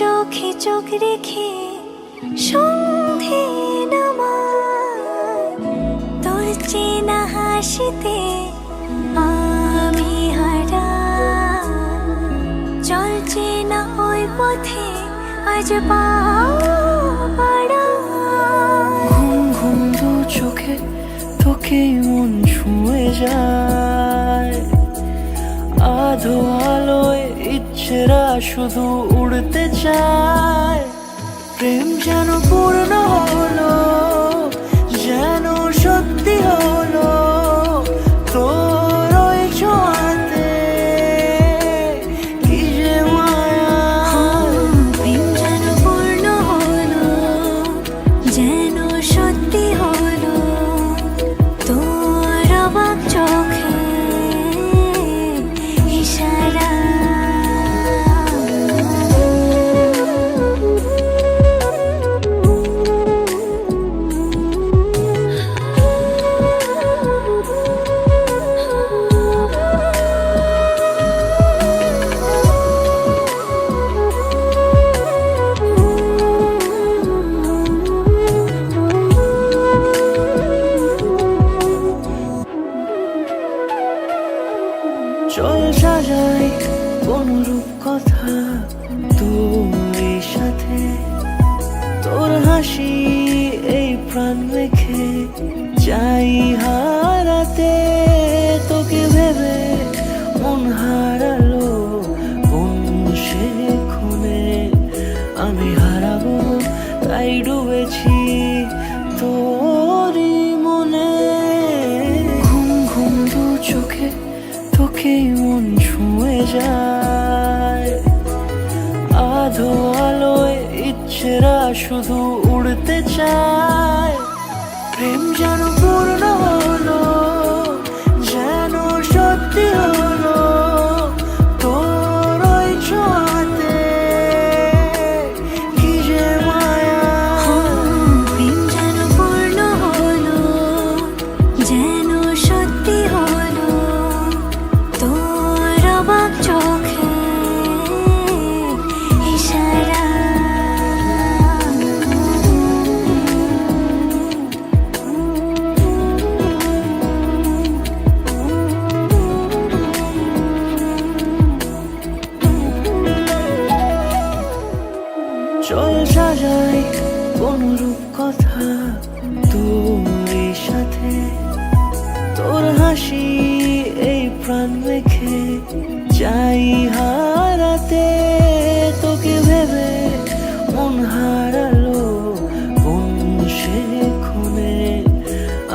চোখে চোখ রেখে সন্ধে নামায়, তোর চেনা হাসিতে আমি হারাই। চল চেনা ওই পথে আজ পা বাড়াই। ঘুম ঘুম দু চোখে তোকেই মন ছুঁয়ে যায়, আধো আলোয় ইচ্ছেরা শুধু উড়তে চায়। প্রেম যেন পূর্ণ হলো, যেন সত্যি হলো তোর ওই ছোঁয়াতে, কি যে মায়া। প্রেম যেন পূর্ণ হলো, যেন সত্যি হলো তোর অবাক চোখে ইশারা। চল সাজাই কোন রূপ কথা তোর সাথে, তোর হাসি এই প্রাণ রেখে চাই হারাতে। তোকে ভেবে মন হারালো কোন সে খুনে, আমি হারাবো তাই ডুবেছি তোরই মনে। ঘুম ঘুম দু চোখে তোকেই মন ছুঁয়ে যায়, আধো আলোয় ইচ্ছেরা শুধু উড়তে চায়। প্রেম যেন পূর্ণ হলো, যেন সত্যি হলো তোর ওই ছোঁয়াতে, কি যে মায়া। প্রেম যেন পূর্ণ হলো, যেন সত্যি হলো তোর অবাক চোখে ইশারা। চল সাজাই কোন রূপ কথা তোর সাথে, তোর হাসি এই প্রাণ রেখে চাই হারাতে। তোকে ভেবে মন হারালো কোন সে খুনে,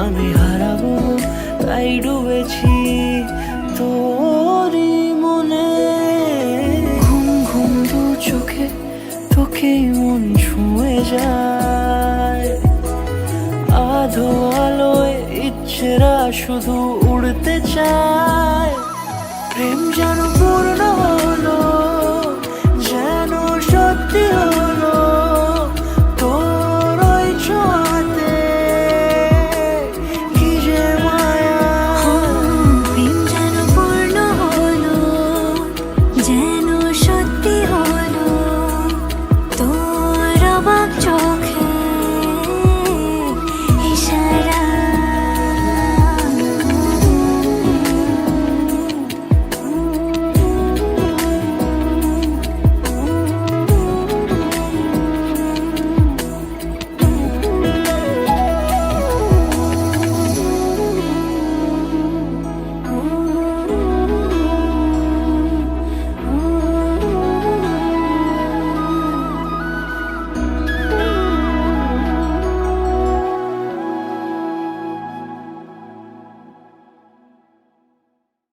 আমি হারাবো তাই ডুবেছি তোরই মনে। ঘুম ঘুম দু চোখে তোকেই মন ছুঁয়ে যায়, আধো আলোয় ইচ্ছেরা শুধু উড়তে চায়। প্রেম যেন পূর্ণ